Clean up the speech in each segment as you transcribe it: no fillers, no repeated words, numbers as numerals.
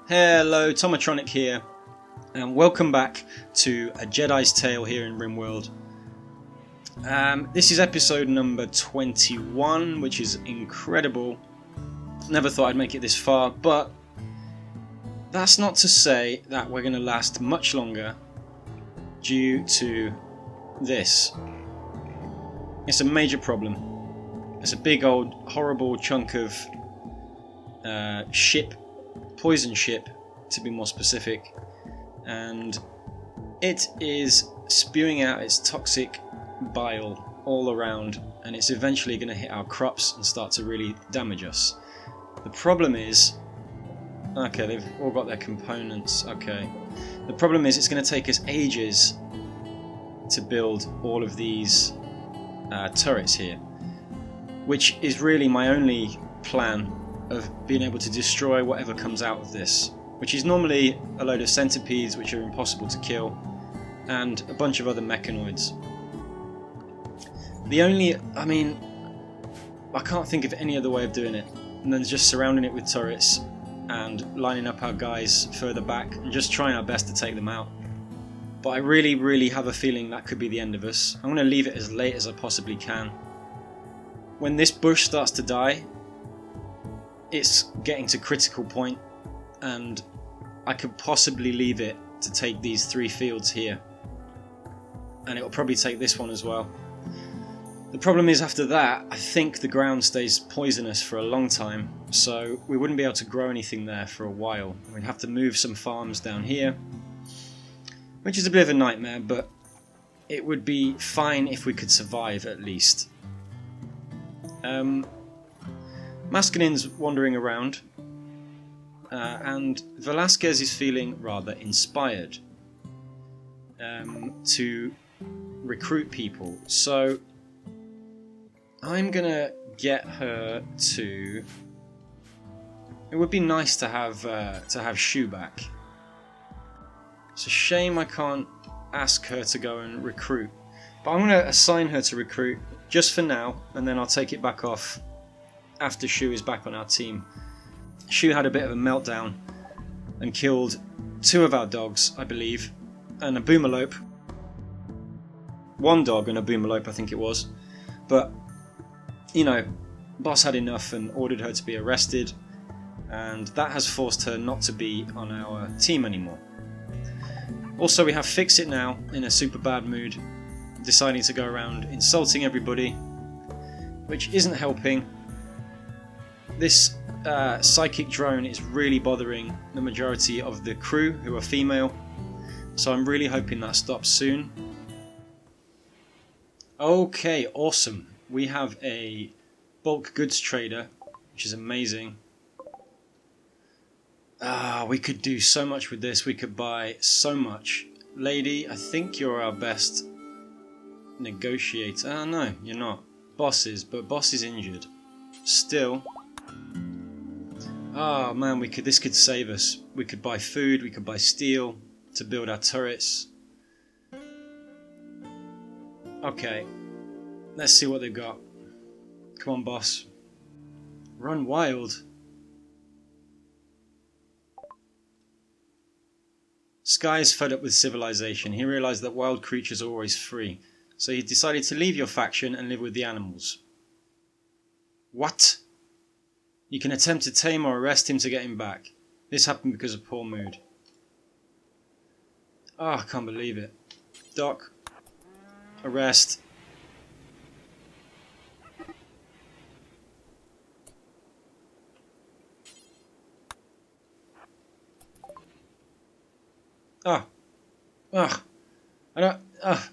Hello, Tomatronic here, and welcome back to A Jedi's Tale here in Rimworld. This is episode number 21, which is incredible. Never thought I'd make it this far, but that's not to say that we're going to last much longer due to this. It's a major problem. It's a big old horrible chunk of poison ship to be more specific, and it is spewing out its toxic bile all around, and it's eventually going to hit our crops and start to really damage us. The problem is, okay, they've all got their components, okay. The problem is it's going to take us ages to build all of these turrets here, which is really my only plan of being able to destroy whatever comes out of this, which is normally a load of centipedes which are impossible to kill, and a bunch of other mechanoids. I can't think of any other way of doing it, and then just surrounding it with turrets and lining up our guys further back and just trying our best to take them out. But I really have a feeling that could be the end of us. I'm going to leave it as late as I possibly can. When this bush starts to die, it's getting to critical point, and I could possibly leave it to take these 3 fields here, and it will probably take this one as well. The problem is, after that, I think the ground stays poisonous for a long time, so we wouldn't be able to grow anything there for a while. We'd have to move some farms down here, which is a bit of a nightmare, but it would be fine if we could survive at least. Mascanin's wandering around, and Velasquez is feeling rather inspired to recruit people. So I'm gonna get her to. It would be nice to have Schu back. It's a shame I can't ask her to go and recruit, but I'm gonna assign her to recruit just for now, and then I'll take it back off after Schu is back on our team. Schu had a bit of a meltdown and killed 2 of our dogs, I believe, and a boomalope. 1 dog and a boomalope, I think it was. But, you know, boss had enough and ordered her to be arrested, and that has forced her not to be on our team anymore. Also, we have Fix It now in a super bad mood, deciding to go around insulting everybody, which isn't helping. This psychic drone is really bothering the majority of the crew, who are female, so I'm really hoping that stops soon. Okay, awesome. We have a bulk goods trader, which is amazing. We could do so much with this. We could buy so much. Lady, I think you're our best negotiator. No, you're not. Boss is, but boss is injured. Still. Oh man, this could save us. We could buy food, we could buy steel to build our turrets. Okay, let's see what they've got. Come on, boss. Run wild. Sky is fed up with civilization. He realized that wild creatures are always free, so he decided to leave your faction and live with the animals. What? You can attempt to tame or arrest him to get him back. This happened because of poor mood. Oh, I can't believe it. Doc. Arrest.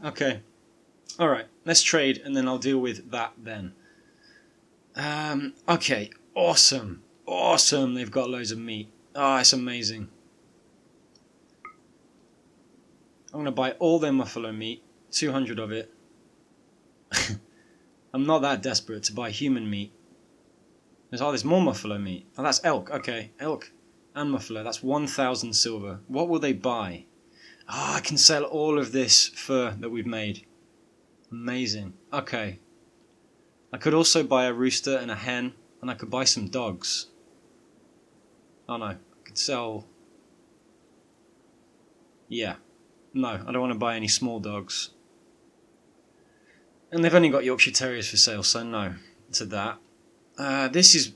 Okay. Alright, let's trade and then I'll deal with that then. Okay, awesome. Awesome, they've got loads of meat. It's amazing. I'm going to buy all their buffalo meat, 200 of it. I'm not that desperate to buy human meat. There's more buffalo meat. Oh, that's elk. Okay, elk and buffalo. That's 1,000 silver. What will they buy? I can sell all of this fur that we've made. Amazing. Okay. I could also buy a rooster and a hen, and I could buy some dogs. Oh no, I could sell Yeah. No, I don't want to buy any small dogs. And they've only got Yorkshire Terriers for sale, so no to that. This is...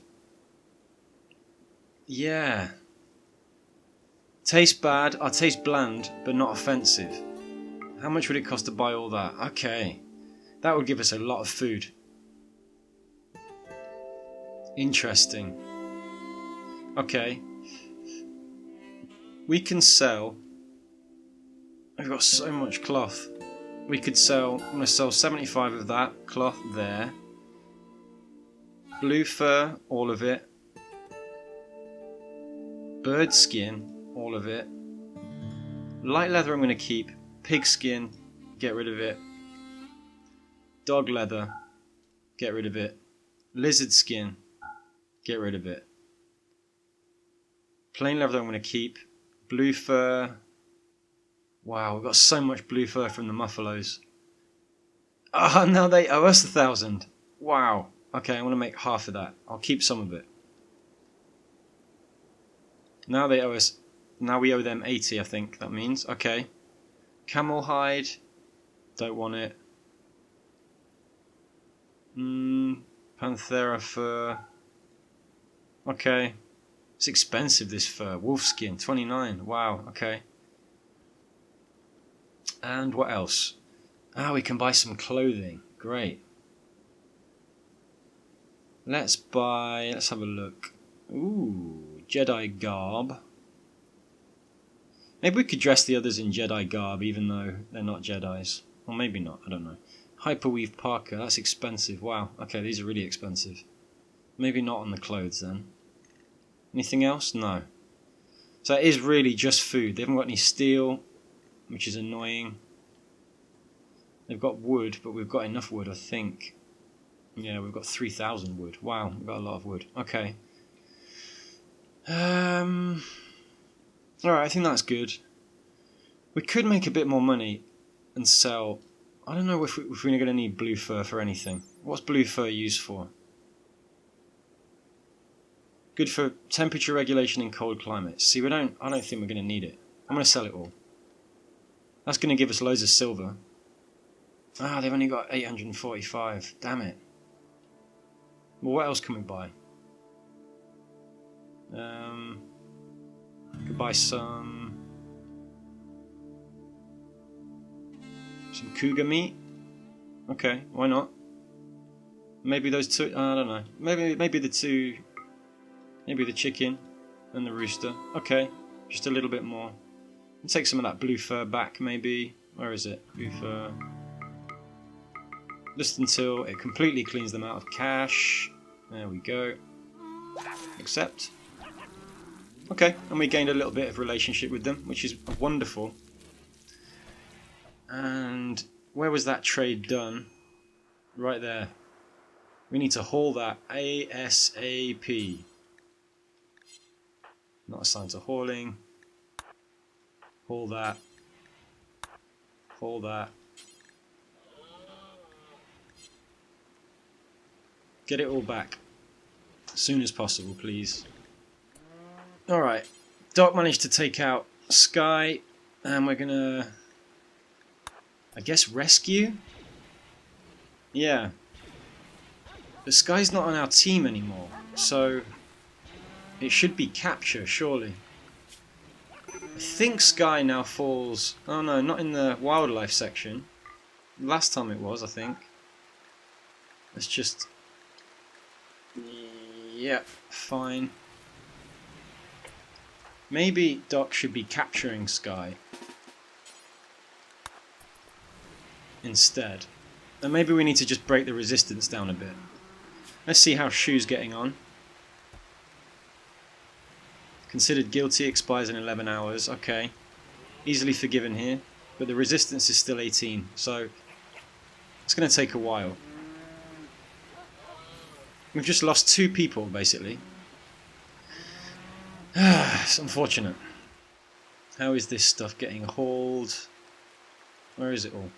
Yeah. Taste bad, taste bland, but not offensive. How much would it cost to buy all that? Okay. That would give us a lot of food. Interesting. Okay. We can sell... We've got so much cloth. We could sell... I'm going to sell 75 of that cloth there. Blue fur, all of it. Bird skin, all of it. Light leather I'm going to keep. Pig skin, get rid of it. Dog leather, get rid of it. Lizard skin, get rid of it. Plain leather I'm going to keep. Blue fur. Wow, we've got so much blue fur from the Muffalos. Ah, now they owe us 1,000. Wow. Okay, I'm going to make half of that. I'll keep some of it. Now they owe us... Now we owe them 80, I think that means. Okay. Camel hide. Don't want it. Panthera fur. Okay. It's expensive, this fur. Wolf skin, 29. Wow, okay. And what else? Ah, we can buy some clothing. Great. Let's have a look. Ooh, Jedi garb. Maybe we could dress the others in Jedi garb even though they're not Jedis. Or maybe not, I don't know. Hyperweave parka, that's expensive. Wow, okay, these are really expensive. Maybe not on the clothes then. Anything else? No. So it is really just food. They haven't got any steel, which is annoying. They've got wood, but we've got enough wood, I think. Yeah, we've got 3,000 wood. Wow, we've got a lot of wood. Okay. Alright, I think that's good. We could make a bit more money and sell... I don't know if we're going to need blue fur for anything. What's blue fur used for? Good for temperature regulation in cold climates. See, I don't think we're going to need it. I'm going to sell it all. That's going to give us loads of silver. Ah, they've only got 845. Damn it. Well, what else can we buy? Could buy some cougar meat. Okay, why not? Maybe those two. I don't know. Maybe the two. Maybe the chicken and the rooster. Okay, just a little bit more. I'll take some of that blue fur back, maybe. Where is it? Blue fur. Just until it completely cleans them out of cash. There we go. Accept. Okay, and we gained a little bit of relationship with them, which is wonderful. And where was that trade done? Right there. We need to haul that ASAP. Not assigned to hauling. Haul that. Haul that. Get it all back. As soon as possible, please. Alright. Doc managed to take out Sky. And we're gonna... I guess rescue? Yeah. But Sky's not on our team anymore. So... it should be capture, surely. I think Sky now falls... Oh no, not in the wildlife section. Last time it was, I think. Let's just... Yep, fine. Maybe Doc should be capturing Sky instead. And maybe we need to just break the resistance down a bit. Let's see how Schu's getting on. Considered guilty, expires in 11 hours. Okay. Easily forgiven here. But the resistance is still 18, so it's going to take a while. We've just lost 2 people, basically. It's unfortunate. How is this stuff getting hauled? Where is it all?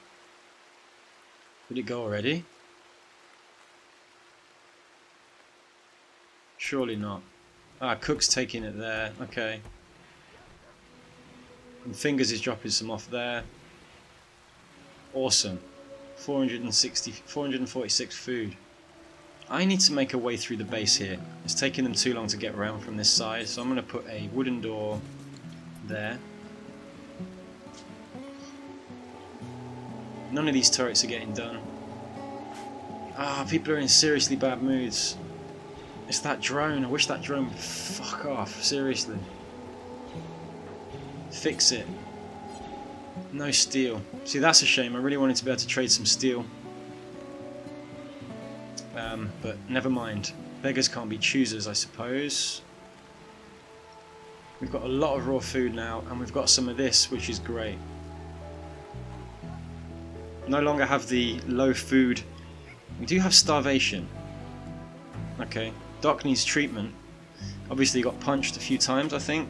Did it go already? Surely not. Ah, Cook's taking it there. Okay. And Fingers is dropping some off there. Awesome. 446 food. I need to make a way through the base here. It's taking them too long to get around from this side, so I'm going to put a wooden door there. None of these turrets are getting done. Ah, people are in seriously bad moods. It's that drone. I wish that drone would fuck off. Seriously. Fix it. No steel. See, that's a shame. I really wanted to be able to trade some steel. But never mind. Beggars can't be choosers, I suppose. We've got a lot of raw food now, and we've got some of this, which is great. No longer have the low food. We do have starvation. Okay. Doc needs treatment. Obviously he got punched a few times, I think.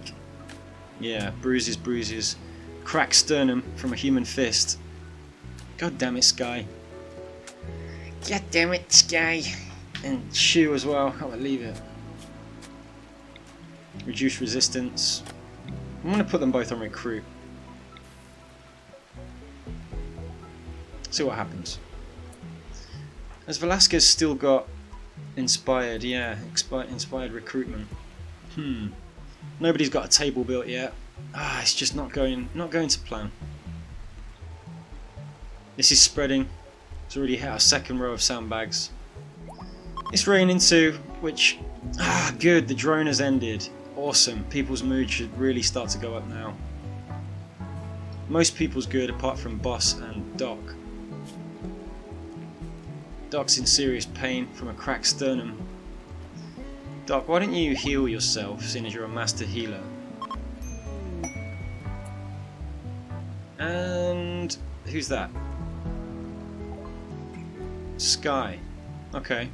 Yeah, bruises. Cracked sternum from a human fist. God damn it, Sky. God damn it, Sky. And Schu as well, can't believe it. Reduce resistance. I'm going to put them both on recruit. See what happens. Has Velasquez still got inspired? Yeah, inspired recruitment. Nobody's got a table built yet. It's just not going to plan. This is spreading. It's already hit our second row of sandbags. It's raining too, which good. The drone has ended. Awesome. People's mood should really start to go up now. Most people's good, apart from Boss and Doc. Doc's in serious pain from a cracked sternum. Doc, why don't you heal yourself, seeing as you're a master healer? And who's that? Sky. Okay.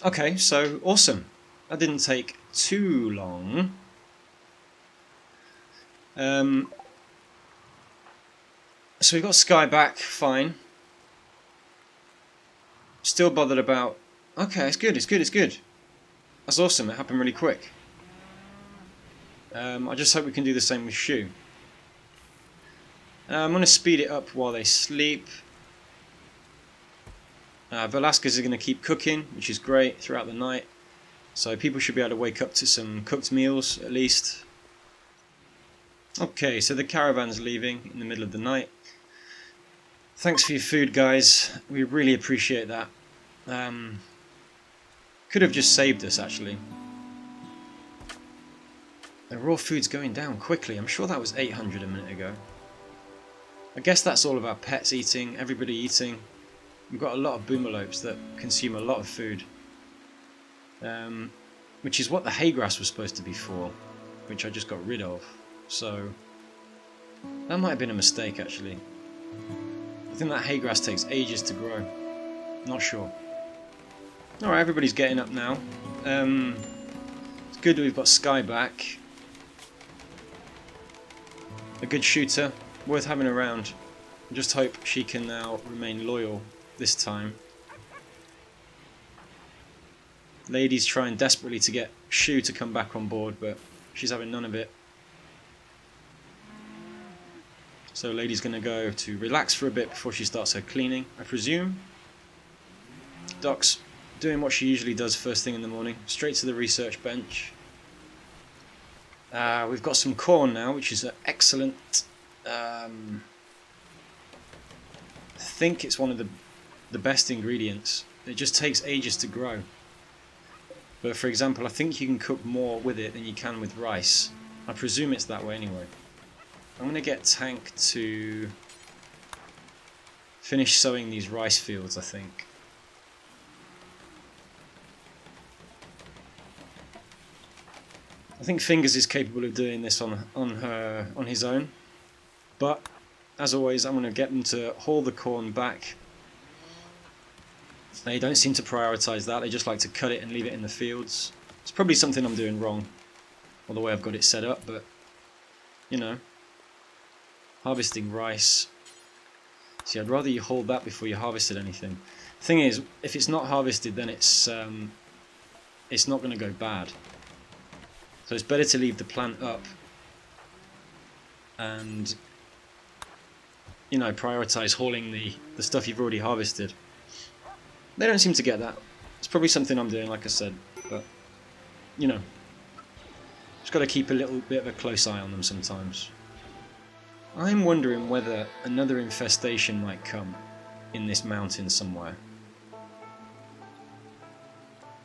Okay, so awesome. That didn't take too long. So we got Sky back, fine. Still bothered about... Okay, it's good. That's awesome, it happened really quick. I just hope we can do the same with Schu. I'm going to speed it up while they sleep. Velasquez is going to keep cooking, which is great, throughout the night. So people should be able to wake up to some cooked meals, at least. Okay, so the caravan's leaving in the middle of the night. Thanks for your food, guys. We really appreciate that. Could have just saved us, actually. The raw food's going down quickly. I'm sure that was 800 a minute ago. I guess that's all of our pets eating, everybody eating. We've got a lot of boomalopes that consume a lot of food. Which is what the hay grass was supposed to be for, which I just got rid of. So, that might have been a mistake, actually. I think that hay grass takes ages to grow. Not sure. Alright, everybody's getting up now. It's good that we've got Sky back. A good shooter, worth having around. I just hope she can now remain loyal this time. Lady's trying desperately to get Schu to come back on board, but she's having none of it. So Lady's going to go to relax for a bit before she starts her cleaning, I presume. Doc's doing what she usually does first thing in the morning, straight to the research bench. We've got some corn now, which is excellent. I think it's one of the best ingredients. It just takes ages to grow. But for example, I think you can cook more with it than you can with rice. I presume it's that way anyway. I'm going to get Tank to finish sowing these rice fields, I think. I think Fingers is capable of doing this on his own. But, as always, I'm going to get them to haul the corn back. They don't seem to prioritise that, they just like to cut it and leave it in the fields. It's probably something I'm doing wrong, or the way I've got it set up, but, you know. Harvesting rice. See, I'd rather you hold that before you harvested anything. The thing is, if it's not harvested, then it's not going to go bad. So it's better to leave the plant up and, you know, prioritise hauling the stuff you've already harvested. They don't seem to get that. It's probably something I'm doing, like I said, but, you know, just got to keep a little bit of a close eye on them sometimes. I'm wondering whether another infestation might come in this mountain somewhere.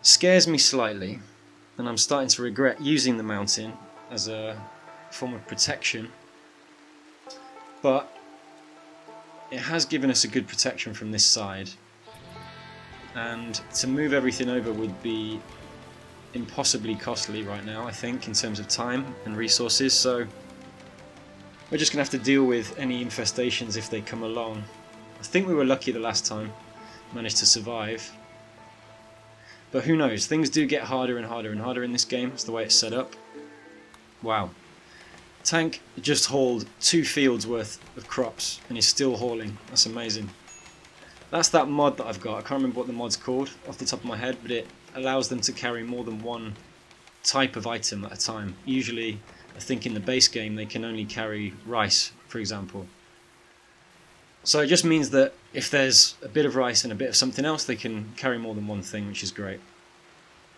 Scares me slightly, and I'm starting to regret using the mountain as a form of protection, but it has given us a good protection from this side, and to move everything over would be impossibly costly right now, I think, in terms of time and resources, so we're just going to have to deal with any infestations if they come along. I think we were lucky the last time, managed to survive, but who knows, things do get harder and harder and harder in this game. It's the way it's set up. Wow. Tank just hauled 2 fields worth of crops and is still hauling. That's amazing. That's that mod that I've got. I can't remember what the mod's called off the top of my head, but it allows them to carry more than one type of item at a time. Usually, I think in the base game they can only carry rice, for example. So it just means that if there's a bit of rice and a bit of something else, they can carry more than one thing, which is great.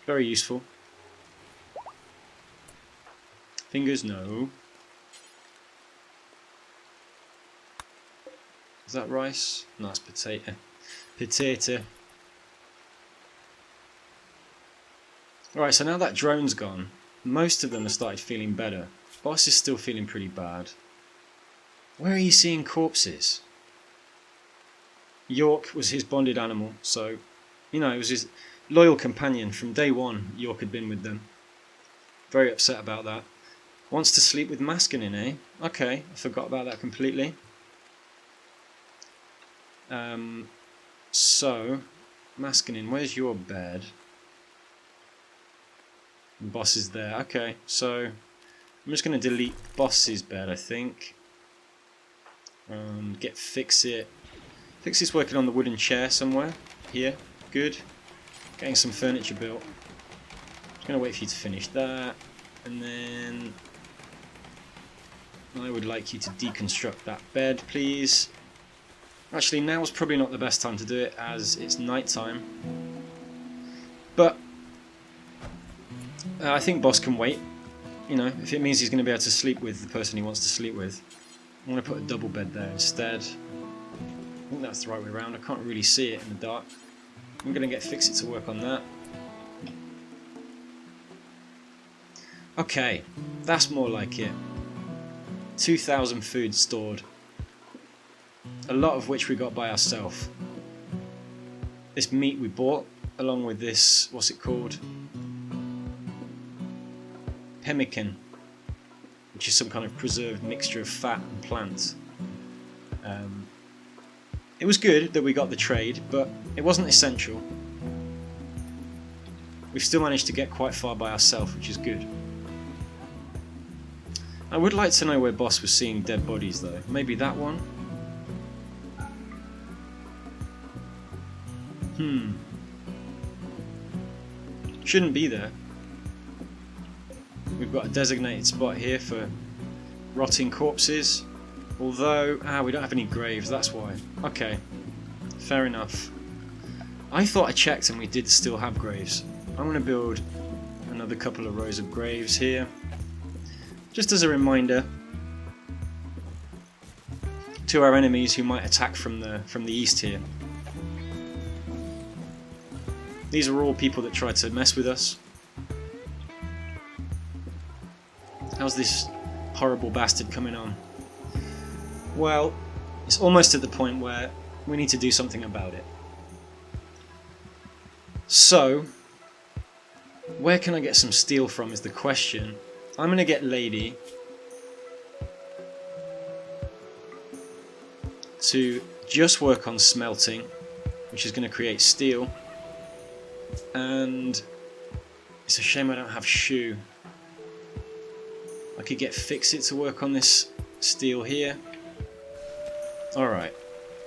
Very useful. Fingers, no. Is that rice? No, it's potato. Potato. Alright, so now that drone's gone, most of them have started feeling better. Boss is still feeling pretty bad. Where are you seeing corpses? York was his bonded animal, so, you know, it was his loyal companion. From day one, York had been with them. Very upset about that. Wants to sleep with Maskinin, eh? Okay, I forgot about that completely. So, Maskinin, where's your bed? The boss is there. Okay, so I'm just going to delete boss's bed, I think. Get Fix-It. Fix-It's working on the wooden chair somewhere. Here, good. Getting some furniture built. Just going to wait for you to finish that, and then I would like you to deconstruct that bed, please. Actually, now is probably not the best time to do it, as it's night time. But I think boss can wait. You know, if it means he's going to be able to sleep with the person he wants to sleep with. I'm going to put a double bed there instead. I think that's the right way around. I can't really see it in the dark. I'm going to get Fix-It to work on that. Okay, that's more like it. 2,000 food stored. A lot of which we got by ourselves. This meat we bought, along with this, what's it called? Pemmican, which is some kind of preserved mixture of fat and plant. It was good that we got the trade, but it wasn't essential. We've still managed to get quite far by ourselves, which is good. I would like to know where boss was seeing dead bodies though. Maybe that one? Shouldn't be there. We've got a designated spot here for rotting corpses. Although, we don't have any graves, that's why. Okay, fair enough. I thought I checked and we did still have graves. I'm going to build another couple of rows of graves here. Just as a reminder to our enemies who might attack from the east here. These are all people that try to mess with us. How's this horrible bastard coming on? Well, it's almost at the point where we need to do something about it. So, where can I get some steel from is the question. I'm going to get Lady to just work on smelting, which is going to create steel. And it's a shame I don't have Schu. I could get Fix-It to work on this steel here. Alright,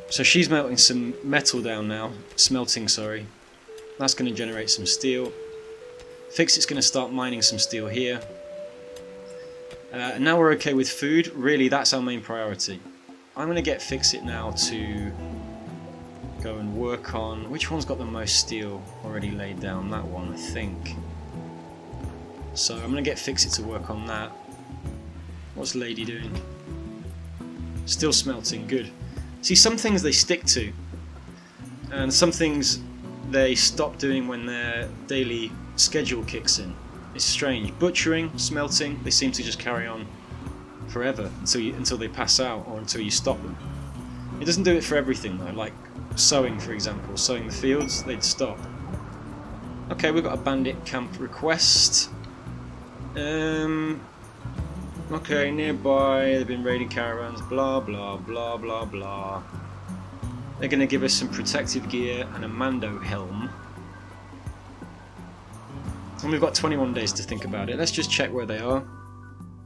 so she's melting some metal down now, smelting, sorry. That's going to generate some steel. Fix-It's going to start mining some steel here. And now we're okay with food. Really, that's our main priority. I'm going to get Fix-It now to go and work on... Which one's got the most steel already laid down? That one, I think. So I'm going to get Fix-It to work on that. What's Lady doing? Still smelting, good. See, some things they stick to, and some things they stop doing when their daily schedule kicks in. It's strange. Butchering, smelting, they seem to just carry on forever until they pass out or until you stop them. It doesn't do it for everything though, like sowing for example. Sowing the fields, they'd stop. Okay, we've got a bandit camp request. Okay, nearby, they've been raiding caravans, blah blah blah blah blah. They're going to give us some protective gear and a Mando helm. And we've got 21 days to think about it. Let's just check where they are.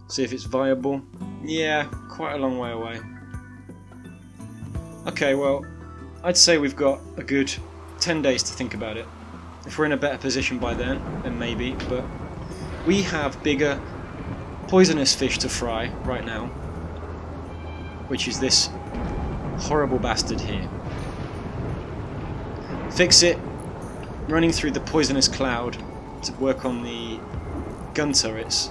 See if it's viable. Yeah, quite a long way away. Okay, well, I'd say we've got a good 10 days to think about it. If we're in a better position by then maybe, but we have bigger poisonous fish to fry right now, which is this horrible bastard here. Fix-It running through the poisonous cloud to work on the gun turrets.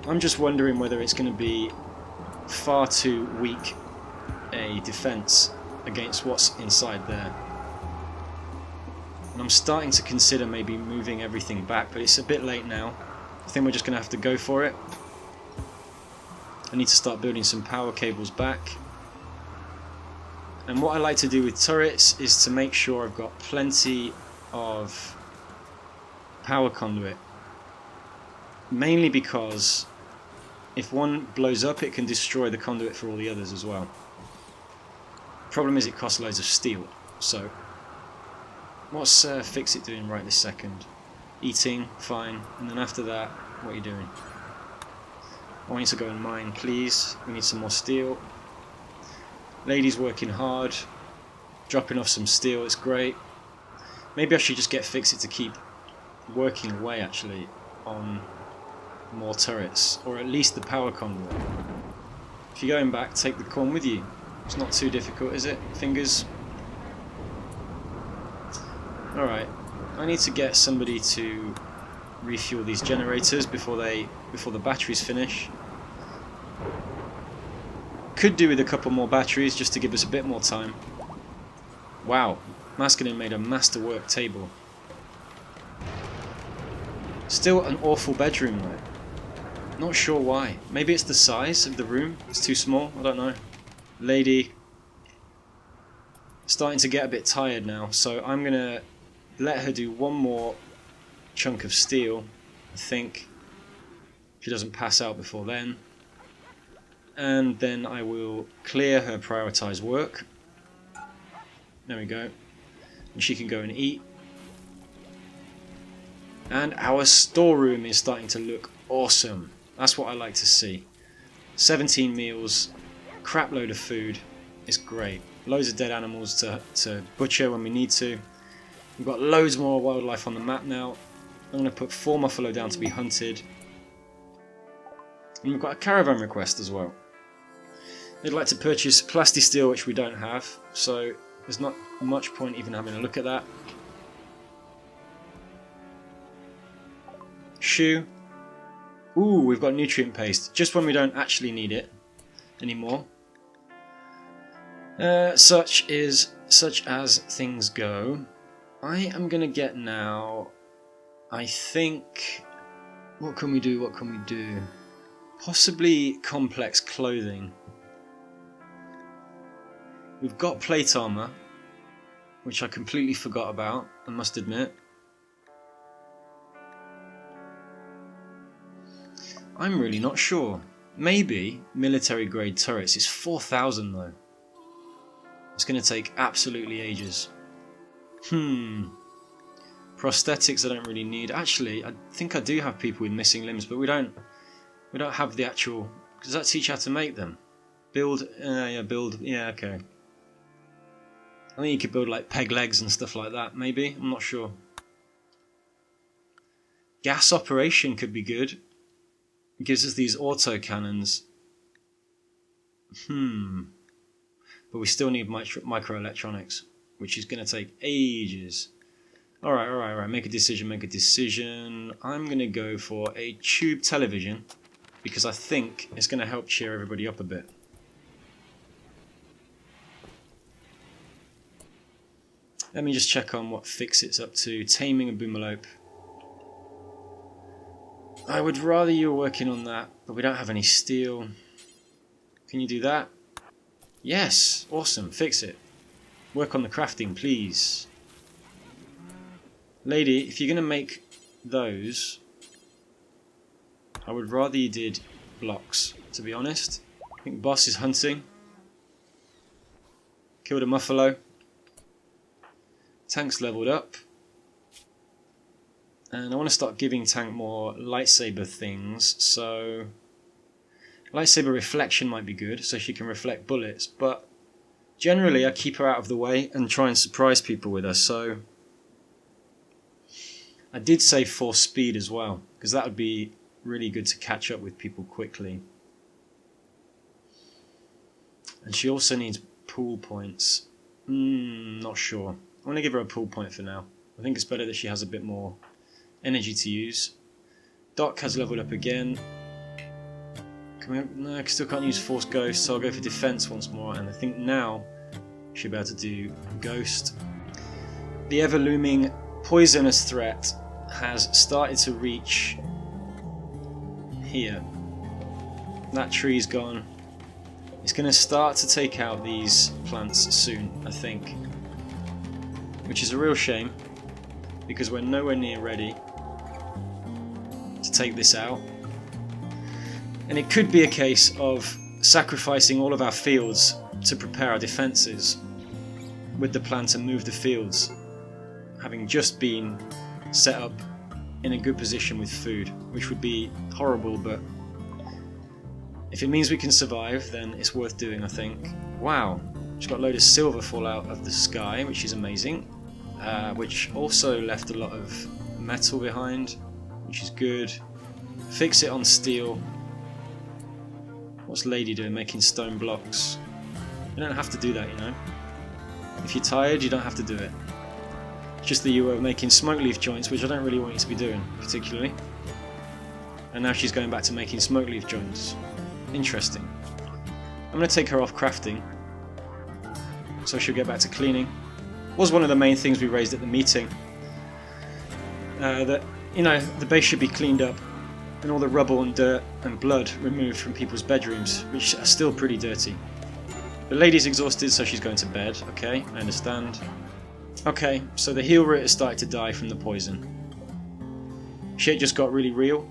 I'm just wondering whether it's going to be far too weak a defense against what's inside there. And I'm starting to consider maybe moving everything back, but it's a bit late now. I think we're just going to have to go for it. I need to start building some power cables back. And what I like to do with turrets is to make sure I've got plenty of power conduit. Mainly because if one blows up, it can destroy the conduit for all the others as well. Problem is it costs loads of steel. So, what's Fix-It doing right this second? Eating, fine. And then after that, what are you doing? I want you to go and mine, please. We need some more steel. Lady's working hard, dropping off some steel, it's great. Maybe I should just get Fix-It to keep working away actually on more turrets, or at least the power conduit. If you're going back, take the corn with you. It's not too difficult, is it? Fingers? Alright, I need to get somebody to refuel these generators before the batteries finish. Could do with a couple more batteries just to give us a bit more time. Wow, Maskinen made a masterwork table. Still an awful bedroom though. Not sure why. Maybe it's the size of the room. It's too small. I don't know. Lady starting to get a bit tired now, so I'm gonna let her do one more chunk of steel. I think she doesn't pass out before then. And then I will clear her prioritised work. There we go. And she can go and eat. And our storeroom is starting to look awesome. That's what I like to see. 17 meals, crap load of food. It's great. Loads of dead animals to butcher when we need to. We've got loads more wildlife on the map now. I'm going to put 4 buffalo down to be hunted. And we've got a caravan request as well. They'd like to purchase plasticsteel, which we don't have, so there's not much point even having a look at that. Schu. Ooh, we've got nutrient paste, just when we don't actually need it anymore. Such as things go. I am going to get now, I think, what can we do? Possibly complex clothing. We've got plate armor, which I completely forgot about, I must admit. I'm really not sure. Maybe military grade turrets. It's 4,000 though. It's going to take absolutely ages. Prosthetics I don't really need. Actually, I think I do have people with missing limbs, but we don't have the actual... Does that teach how to make them? Build, yeah, okay. I think you could build like peg legs and stuff like that, maybe? I'm not sure. Gas operation could be good. It gives us these auto cannons. But we still need microelectronics, which is going to take ages. Alright. Make a decision. I'm going to go for a tube television because I think it's going to help cheer everybody up a bit. Let me just check on what fix it's up to. Taming a boomalope. I would rather you were working on that, but we don't have any steel. Can you do that? Yes! Awesome. Fix it. Work on the crafting, please. Lady, if you're going to make those, I would rather you did blocks, to be honest. I think boss is hunting. Killed a muffalo. Tank's leveled up. And I want to start giving Tank more lightsaber things, so lightsaber reflection might be good, so she can reflect bullets, but generally I keep her out of the way and try and surprise people with her, so I did say force speed as well, because that would be really good to catch up with people quickly. And she also needs pool points. Not sure. I'm going to give her a pool point for now. I think it's better that she has a bit more energy to use. Doc has leveled up again. No, I still can't use Force Ghost, so I'll go for Defense once more, and I think now she'll be able to do Ghost. The ever-looming poisonous threat has started to reach here. That tree's gone. It's going to start to take out these plants soon, I think. Which is a real shame, because we're nowhere near ready to take this out. And it could be a case of sacrificing all of our fields to prepare our defences, with the plan to move the fields having just been set up in a good position with food, which would be horrible, but if it means we can survive, then it's worth doing, I think. Wow, just got a load of silver fall out of the sky, which is amazing, which also left a lot of metal behind, which is good. Fix it on steel. What's Lady doing? Making stone blocks. You don't have to do that, you know. If you're tired, you don't have to do it. It's just that you were making smoke leaf joints, which I don't really want you to be doing, particularly. And now she's going back to making smoke leaf joints. Interesting. I'm going to take her off crafting, so she'll get back to cleaning. Was one of the main things we raised at the meeting. That, you know, the base should be cleaned up and all the rubble and dirt and blood removed from people's bedrooms, which are still pretty dirty. The lady's exhausted, so she's going to bed. Okay, I understand. Okay, so the heel root has started to die from the poison. Shit just got really real.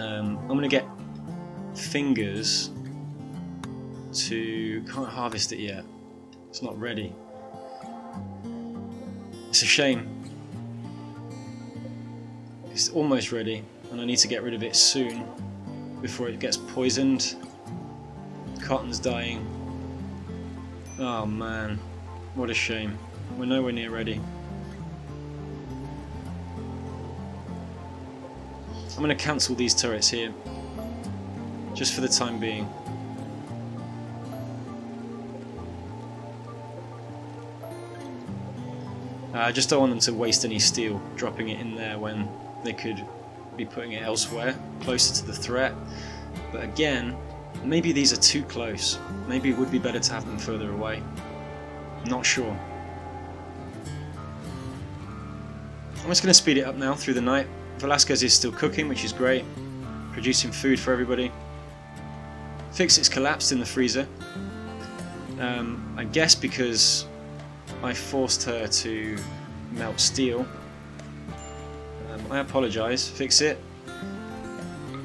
I'm going to get fingers to... Can't harvest it yet. It's not ready. It's a shame. It's almost ready, and I need to get rid of it soon before it gets poisoned. Cotton's dying. Oh man, what a shame. We're nowhere near ready. I'm going to cancel these turrets here, just for the time being. I just don't want them to waste any steel dropping it in there when they could be putting it elsewhere, closer to the threat. But again, maybe these are too close. Maybe it would be better to have them further away. Not sure. I'm just going to speed it up now through the night. Velasquez is still cooking, which is great. Producing food for everybody. Fix it's collapsed in the freezer. I guess because I forced her to melt steel. I apologise. Fix it.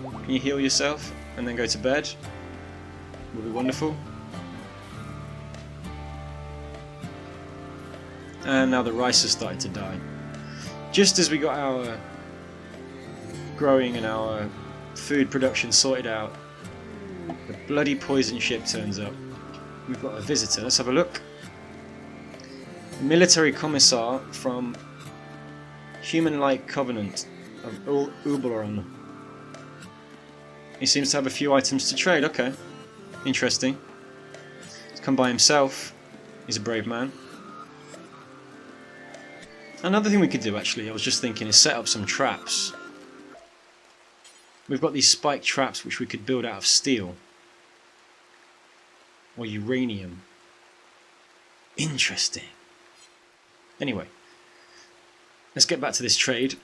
Can you heal yourself and then go to bed? Would be wonderful. And now the rice has started to die. Just as we got our growing and our food production sorted out, the bloody poison ship turns up. We've got a visitor. Let's have a look. A military commissar from Human-like covenant of overrun. He seems to have a few items to trade. Okay, interesting. He's come by himself. He's a brave man. Another thing we could do, actually, I was just thinking, is set up some traps. We've got these spike traps which we could build out of steel. Or uranium. Interesting. Anyway, let's get back to this trade.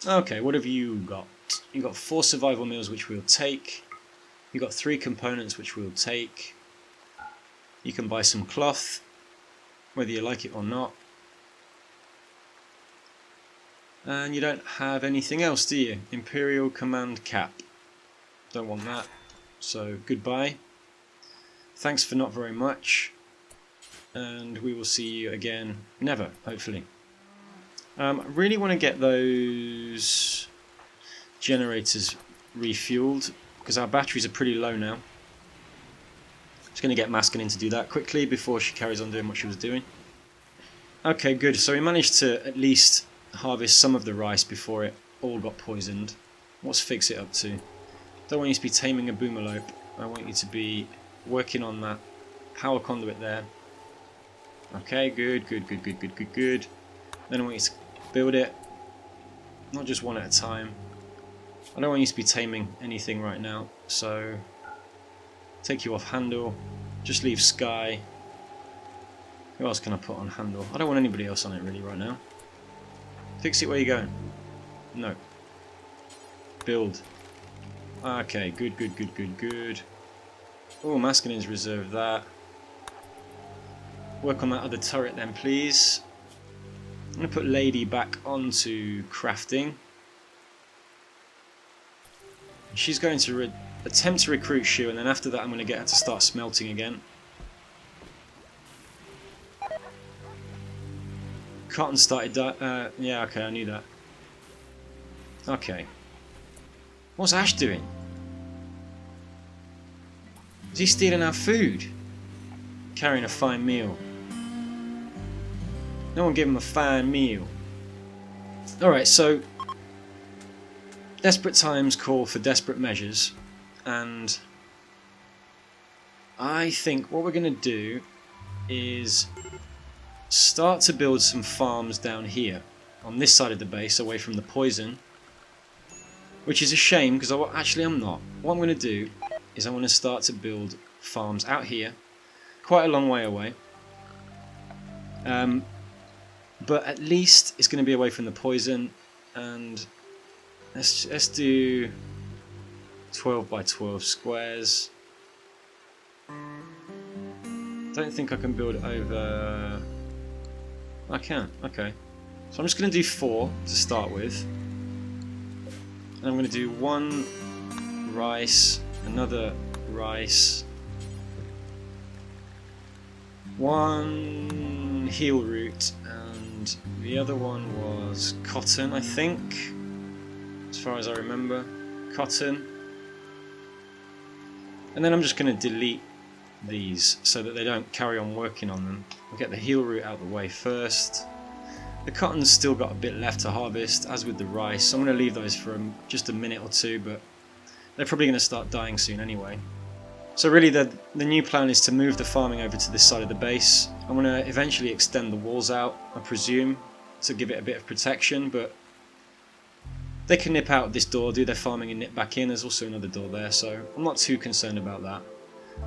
Okay, what have you got? You've got 4 survival meals which we'll take. You've got 3 components which we'll take. You can buy some cloth, whether you like it or not. And you don't have anything else, do you? Imperial Command Cap. Don't want that. So, goodbye. Thanks for not very much. And we will see you again never, hopefully. I really want to get those generators refueled, because our batteries are pretty low now. Just going to get Maskin in to do that quickly before she carries on doing what she was doing. Okay, good. So we managed to at least harvest some of the rice before it all got poisoned. What's Fix It up to? Don't want you to be taming a boomalope. I want you to be working on that power conduit there. Okay, good. Then I want you to build it, not just one at a time. I don't want you to be taming anything right now, so take you off handle, just leave Sky. Who else can I put on handle? I don't want anybody else on it really right now. Fix It, where you going? No. Build. Okay, good. Oh, Masculine's reserved that. Work on that other turret then, please. I'm going to put Lady back onto crafting. She's going to attempt to recruit Schu, and then after that I'm going to get her to start smelting again. Cotton started yeah, okay, I knew that. Okay. What's Ash doing? Is he stealing our food? Carrying a fine meal. No one gave him a fine meal. Alright, so desperate times call for desperate measures, and I think what we're going to do is start to build some farms down here on this side of the base away from the poison, which is a shame because actually I'm not. What I'm going to do is I want to start to build farms out here, quite a long way away, but at least it's going to be away from the poison. And let's do 12 by 12 squares. Don't think I can build over. I can. Okay, so I'm just going to do 4 to start with, and I'm going to do 1 rice, another rice, 1 heel root, and the other one was cotton, I think, as far as I remember. Cotton. And then I'm just going to delete these so that they don't carry on working on them. We'll get the heel root out of the way first. The cotton's still got a bit left to harvest, as with the rice, so I'm going to leave those for just a minute or two, but they're probably going to start dying soon anyway. So really the new plan is to move the farming over to this side of the base. I'm going to eventually extend the walls out, I presume, to give it a bit of protection, but they can nip out this door, do their farming and nip back in. There's also another door there, so I'm not too concerned about that.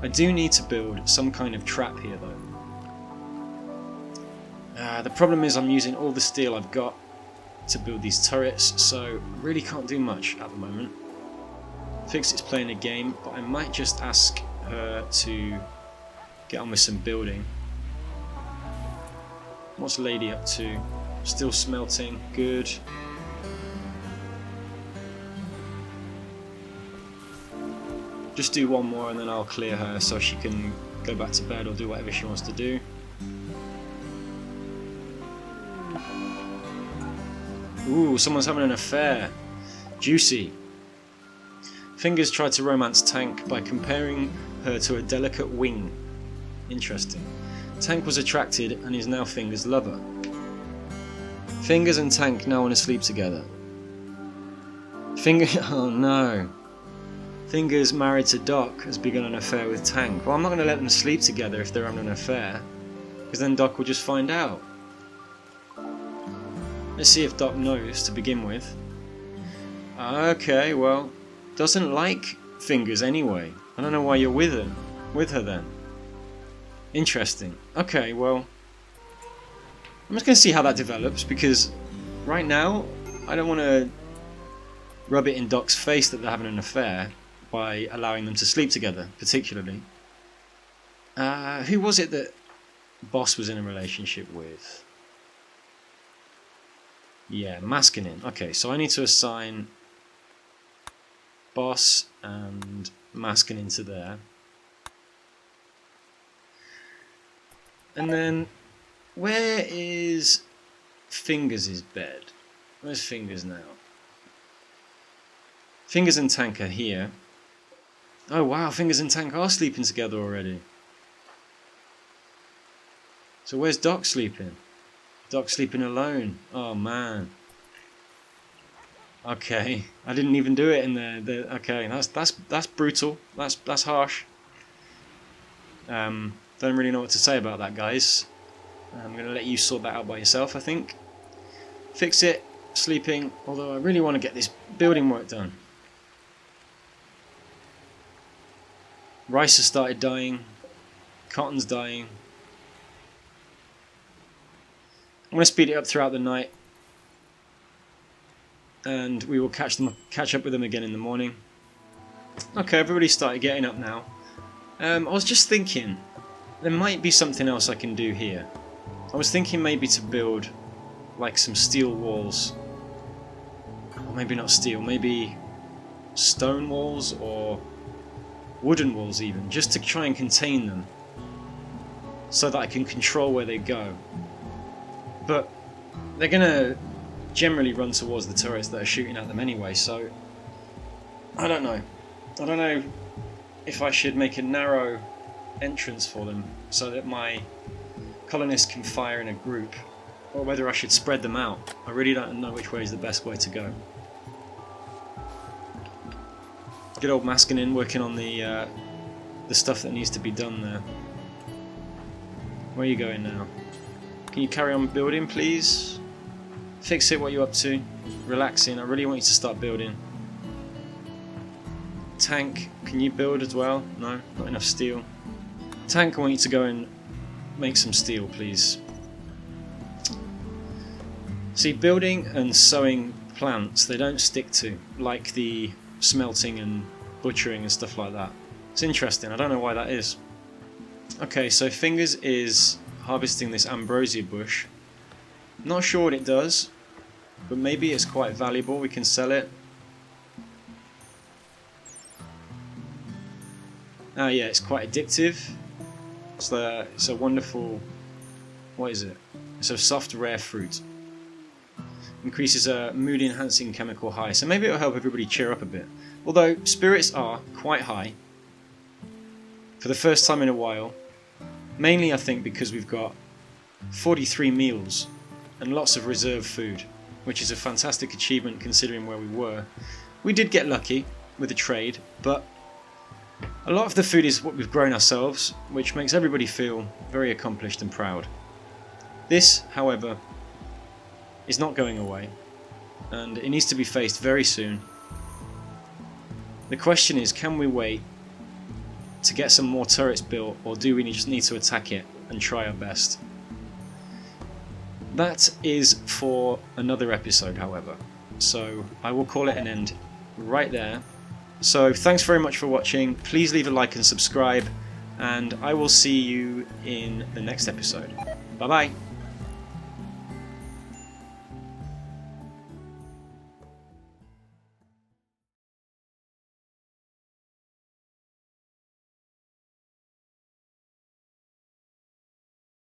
I do need to build some kind of trap here though. The problem is I'm using all the steel I've got to build these turrets, so I really can't do much at the moment. Fix It's playing a game, but I might just ask her to get on with some building. What's Lady up to? Still smelting, good. Just do 1 more and then I'll clear her so she can go back to bed or do whatever she wants to do. Ooh, someone's having an affair. Juicy. Fingers tried to romance Tank by comparing her to a delicate wing. Interesting. Tank was attracted and is now Fingers' lover. Fingers and Tank now want to sleep together. Oh no. Fingers married to Doc has begun an affair with Tank. Well, I'm not going to let them sleep together if they're having an affair, because then Doc will just find out. Let's see if Doc knows to begin with. Okay, well, doesn't like Fingers anyway. I don't know why you're with her then. Interesting. Okay, well, I'm just going to see how that develops, because right now I don't want to rub it in Doc's face that they're having an affair by allowing them to sleep together, particularly. Who was it that Boss was in a relationship with? Yeah, Maskinin. Okay, so I need to assign Boss and Maskinin to there. And then, where is Fingers' bed? Where's Fingers now? Fingers and Tank are here. Oh wow, Fingers and Tank are sleeping together already. So where's Doc sleeping? Doc's sleeping alone. Oh man. Okay, I didn't even do it in there. Okay, that's brutal. That's harsh. Don't really know what to say about that, guys. I'm gonna let you sort that out by yourself, I think. Fix it. Sleeping. Although I really want to get this building work done. Rice has started dying. Cotton's dying. I'm going to speed it up throughout the night, and we will catch up with them again in the morning. Okay, everybody started getting up now. I was just thinking, there might be something else I can do here. I was thinking maybe to build like some steel walls, or maybe not steel, maybe stone walls or wooden walls even, just to try and contain them, so that I can control where they go. But they're going to generally run towards the turrets that are shooting at them anyway, so I don't know. I don't know if I should make a narrow entrance for them so that my colonists can fire in a group, or whether I should spread them out. I really don't know which way is the best way to go. Good old Maskinin working on the stuff that needs to be done there. Where are you going now? Can you carry on building, please? Fix it, what are you up to? Relaxing, I really want you to start building. Tank, can you build as well? No, not enough steel. Tank, I want you to go and make some steel, please. See, building and sewing plants, they don't stick to, like the smelting and butchering and stuff like that. It's interesting, I don't know why that is. Okay, so Fingers is harvesting this ambrosia bush. Not sure what it does, but maybe it's quite valuable, we can sell it. Ah yeah, it's quite addictive. It's a wonderful, what is it? It's a soft rare fruit. Increases a mood enhancing chemical high, so maybe it'll help everybody cheer up a bit. Although spirits are quite high for the first time in a while. Mainly I think because we've got 43 meals and lots of reserve food, which is a fantastic achievement considering where we were. We did get lucky with the trade, but a lot of the food is what we've grown ourselves, which makes everybody feel very accomplished and proud. This, however, is not going away, and it needs to be faced very soon. The question is, can we wait to get some more turrets built, or do we just need to attack it and try our best? That is for another episode, however, so I will call it an end right there. So thanks very much for watching, please leave a like and subscribe, and I will see you in the next episode. Bye bye!